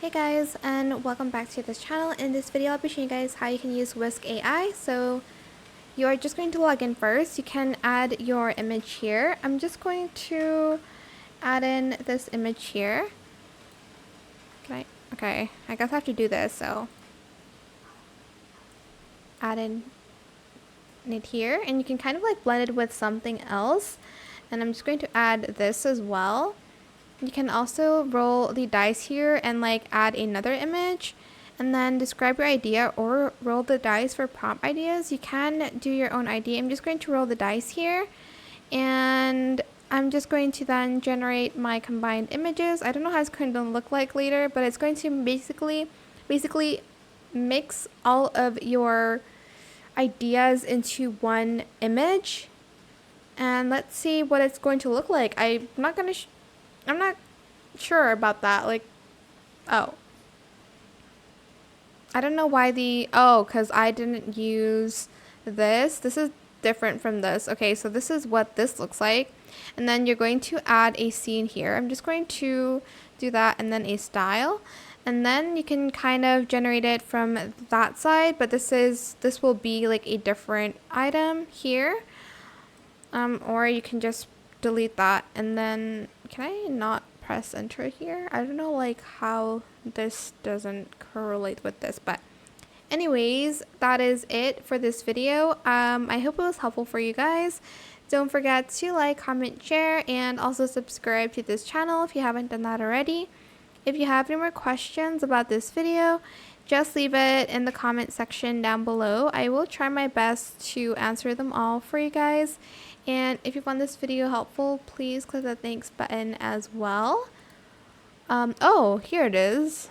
Hey guys, and welcome back to this channel. In this video I'll be showing you guys how you can use Whisk AI. So you're just going to log in first. You can add your image here. I'm just going to add in this image here. Okay, I guess I have to do this, so add in it here, and you can kind of like blend it with something else. And I'm just going to add this as well. You can also roll the dice here and like add another image and then describe your idea or roll the dice for prompt ideas. You can do your own idea. I'm just going to roll the dice here and I'm just going to then generate my combined images. I don't know how it's going to look like later, but it's going to basically mix all of your ideas into one image. And let's see what it's going to look like. I'm not sure about that. Like, oh. I don't know why because I didn't use this. This is different from this. Okay, so this is what this looks like. And then you're going to add a scene here. I'm just going to do that and then a style. And then you can kind of generate it from that side, but this will be like a different item here. Or you can just delete that, and then can I not press enter here? I don't know like how this doesn't correlate with this, but anyways, that is it for this video. I hope it was helpful for you guys. Don't forget to like, comment, share, and also subscribe to this channel if you haven't done that already. If you have any more questions about this video, just leave it in the comment section down below. I will try my best to answer them all for you guys. And if you found this video helpful, please click the thanks button as well. Oh, here it is.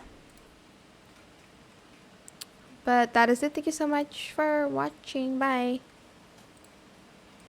But that is it. Thank you so much for watching. Bye.